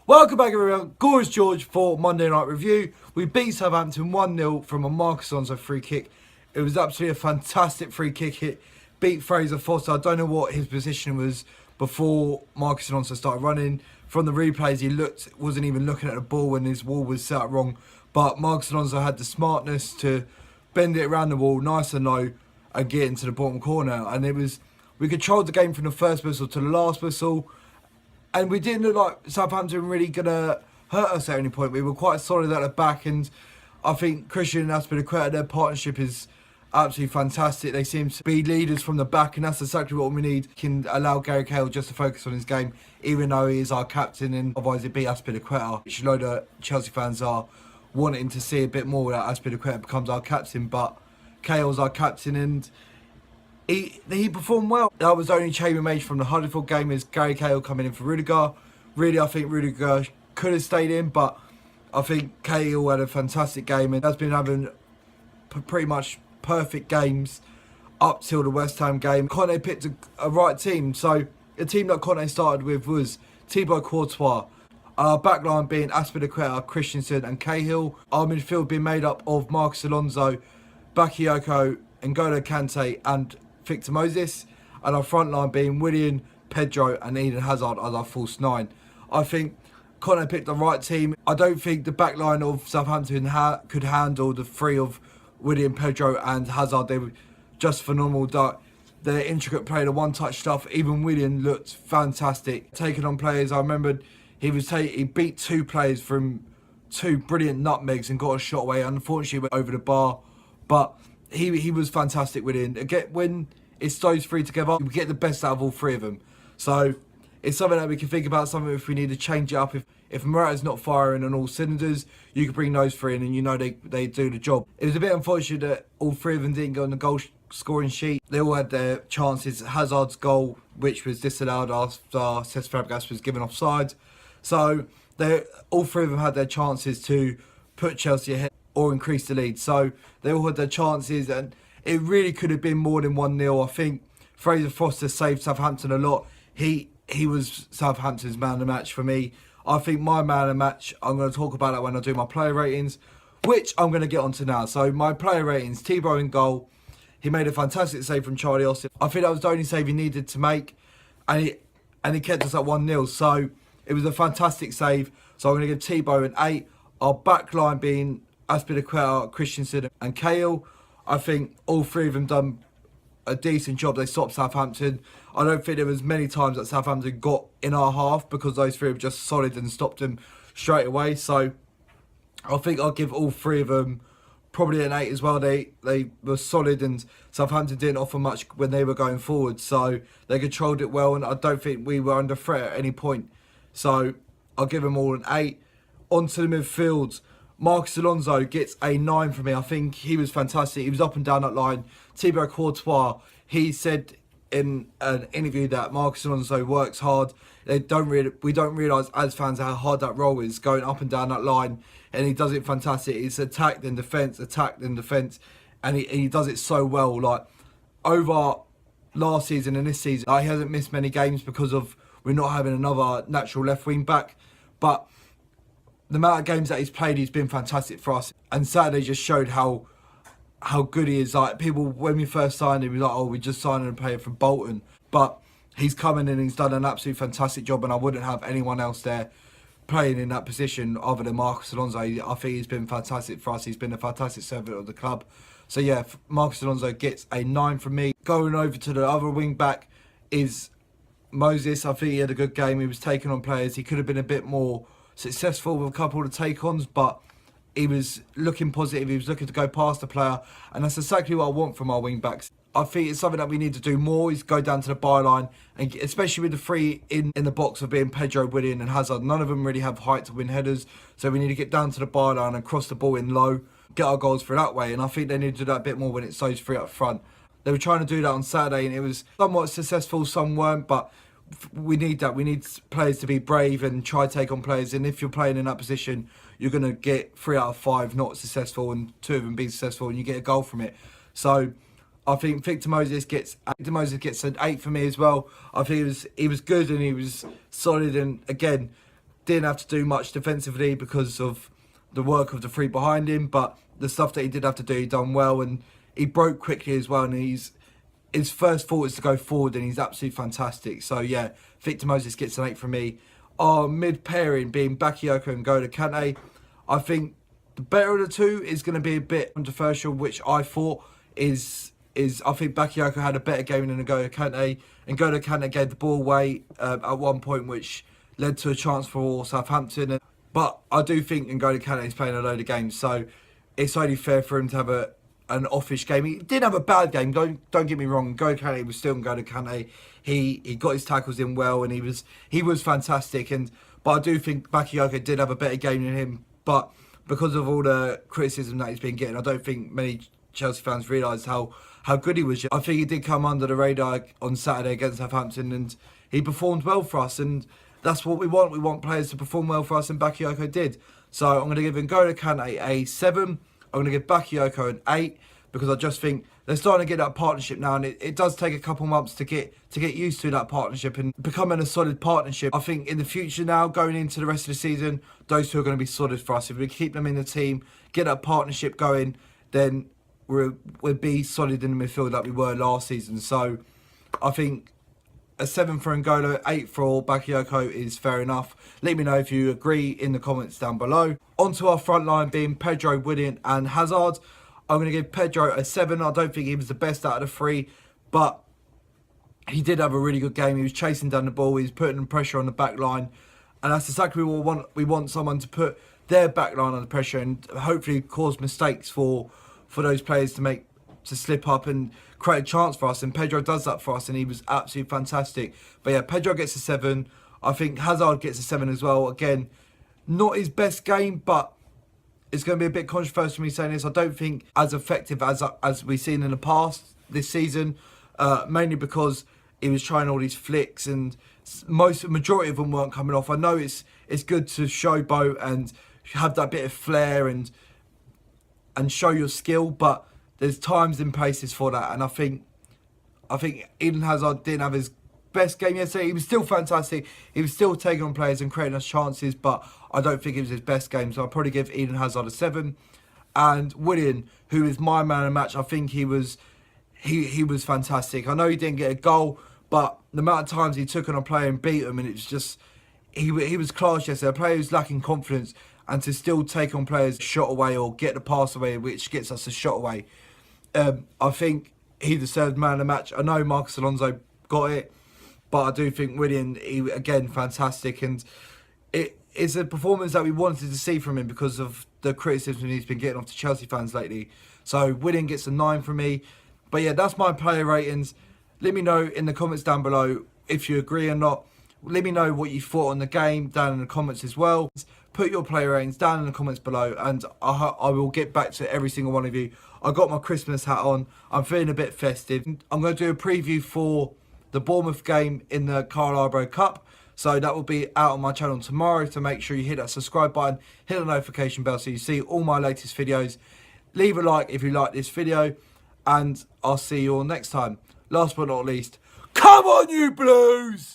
Welcome back everyone, Gorgeous George for Monday Night Review. We beat Southampton 1-0 from a Marcos Alonso free kick. It was absolutely a fantastic free kick. It beat Fraser Forster. I don't know what his position was before Marcos Alonso started running. From the replays, he wasn't even looking at the ball when his wall was set up wrong. But Marcos Alonso had the smartness to bend it around the wall nice and low and get into the bottom corner. And we controlled the game from the first whistle to the last whistle. And we didn't look like Southampton were really going to hurt us at any point. We were quite solid at the back, and I think Christensen and Azpilicueta, their partnership is absolutely fantastic. They seem to be leaders from the back, and that's exactly what we need. Can allow Gary Cahill just to focus on his game, even though he is our captain, and otherwise it'd be Azpilicueta, which a load of Chelsea fans are wanting to see a bit more that Azpilicueta becomes our captain. But Cahill's our captain, and he performed well. That was the only change we made from the Huddersfield game, is Gary Cahill coming in for Rudiger. Really, I think Rudiger could have stayed in, but I think Cahill had a fantastic game and has been having pretty much perfect games up till the West Ham game. Conte picked a right team. So the team that Conte started with was Thibaut Courtois. Our backline being Azpilicueta, Christensen and Cahill. Our midfield being made up of Marcos Alonso, Bakayoko, N'Golo Kante and Victor Moses, and our front line being Willian, Pedro and Eden Hazard as our false nine. I think Conte picked the right team. I don't think the back line of Southampton could handle the three of Willian, Pedro and Hazard. They were just phenomenal. Their intricate play, the one-touch stuff. Even Willian looked fantastic. Taking on players, I remembered he beat two players from two brilliant nutmegs and got a shot away. Unfortunately, went over the bar, but he was fantastic with it. Again, when it's those three together, we get the best out of all three of them. So it's something that we can think about, something if we need to change it up. If Morata's not firing on all cylinders, you can bring those three in and you know they do the job. It was a bit unfortunate that all three of them didn't go on the goal scoring sheet. They all had their chances. Hazard's goal, which was disallowed after Cesc Fabregas was given offside. So all three of them had their chances to put Chelsea ahead or increase the lead. So they all had their chances, and it really could have been more than 1-0. I think Fraser Forster saved Southampton a lot. He was Southampton's man of the match for me. I think my man of the match, I'm going to talk about that when I do my player ratings, which I'm going to get onto now. So my player ratings, Thibaut in goal. He made a fantastic save from Charlie Austin. I think that was the only save he needed to make, and he kept us at 1-0. So it was a fantastic save. So I'm going to give Thibaut an 8. Our back line being Azpilicueta, Christensen and Cahill. I think all three of them done a decent job. They stopped Southampton. I don't think there was many times that Southampton got in our half because those three were just solid and stopped them straight away. So I think I'll give all three of them probably an 8 as well. They were solid, and Southampton didn't offer much when they were going forward. So they controlled it well, and I don't think we were under threat at any point. So I'll give them all an 8. On to the midfield. Marcos Alonso gets a 9 from me. I think he was fantastic. He was up and down that line. Thibaut Courtois, he said in an interview that Marcos Alonso works hard. We don't realise as fans how hard that role is, going up and down that line, and he does it fantastic. He's attacked in defence, and he does it so well. Like over last season and this season, he hasn't missed many games because of we're not having another natural left wing back, but the amount of games that he's played, he's been fantastic for us. And Saturday just showed how good he is. Like, people, when we first signed him, we were like, oh, we just signed a player from Bolton. But he's come in and he's done an absolute fantastic job, and I wouldn't have anyone else there playing in that position other than Marcos Alonso. I think he's been fantastic for us. He's been a fantastic servant of the club. So yeah, Marcos Alonso gets a 9 from me. Going over to the other wing back is Moses. I think he had a good game. He was taking on players. He could have been a bit more successful with a couple of take-ons, but he was looking positive. He was looking to go past the player, and that's exactly what I want from our wing backs. I think it's something that we need to do more, is go down to the byline, and especially with the three in the box of being Pedro, Willian and Hazard. None of them really have height to win headers, so we need to get down to the byline and cross the ball in low, get our goals through that way, and I think they need to do that a bit more when it's those three up front. They were trying to do that on Saturday, and it was somewhat successful, some weren't, but we need that. We need players to be brave and try to take on players. And if you're playing in that position, you're going to get 3 out of 5 not successful and 2 of them being successful, and you get a goal from it. So I think Victor Moses gets an 8 for me as well. I think he was good and he was solid. And again, didn't have to do much defensively because of the work of the three behind him, but the stuff that he did have to do, he done well, and he broke quickly as well, and his first thought is to go forward, and he's absolutely fantastic. So yeah, Victor Moses gets an 8 from me. Our mid pairing being Bakayoko and N'Golo Kante, I think the better of the two is going to be a bit controversial, which I thought is I think Bakayoko had a better game than N'Golo Kante. N'Golo Kante gave the ball away at one point, which led to a chance for Southampton. But I do think N'Golo Kante is playing a load of games, so it's only fair for him to have an offish game. He did have a bad game, don't get me wrong. N'Golo Kante was still N'Golo Kante. He got his tackles in well, and he was fantastic. But I do think Bakayoko did have a better game than him. But because of all the criticism that he's been getting, I don't think many Chelsea fans realise how good he was. I think he did come under the radar on Saturday against Southampton, and he performed well for us, and that's what we want. We want players to perform well for us, and Bakayoko did. So I'm going to give N'Golo Kante a 7. I'm going to give Bakayoko an 8, because I just think they're starting to get that partnership now, and it does take a couple months to get used to that partnership and becoming a solid partnership. I think in the future now, going into the rest of the season, those two are going to be solid for us. If we keep them in the team, get that partnership going, then we'll be solid in the midfield like we were last season. So I think a 7 for N'Golo, 8 for Bakayoko is fair enough. Let me know if you agree in the comments down below. On to our front line being Pedro, Willian and Hazard. I'm going to give Pedro a 7. I don't think he was the best out of the three, but he did have a really good game. He was chasing down the ball. He was putting pressure on the back line. And that's exactly what we want. We want someone to put their back line under pressure and hopefully cause mistakes for those players to slip up and create a chance for us. And Pedro does that for us, and he was absolutely fantastic. But yeah, Pedro gets a 7. I think Hazard gets a 7 as well. Again, not his best game, but it's going to be a bit controversial me saying this. I don't think as effective as we've seen in the past this season, mainly because he was trying all these flicks, and majority of them weren't coming off. I know it's good to showboat and have that bit of flair and show your skill, but there's times and places for that. And I think Eden Hazard didn't have his best game yesterday. He was still fantastic. He was still taking on players and creating us chances, but I don't think it was his best game. So I'll probably give Eden Hazard a 7. And Willian, who is my man of the match, I think he was fantastic. I know he didn't get a goal, but the amount of times he took on a player and beat him, and it was just he was class yesterday. A player who's lacking confidence, and to still take on players shot away or get the pass away, which gets us a shot away. I think he deserved man of the match. I know Marcos Alonso got it, but I do think Willian, again, fantastic. And it's a performance that we wanted to see from him because of the criticism he's been getting off to Chelsea fans lately. So Willian gets a 9 from me. But yeah, that's my player ratings. Let me know in the comments down below if you agree or not. Let me know what you thought on the game down in the comments as well. Put your player ratings down in the comments below, and I will get back to every single one of you. I got my Christmas hat on. I'm feeling a bit festive. I'm going to do a preview for the Bournemouth game in the Carlisle Cup. So that will be out on my channel tomorrow. So make sure you hit that subscribe button, hit the notification bell so you see all my latest videos. Leave a like if you like this video, and I'll see you all next time. Last but not least, come on you Blues!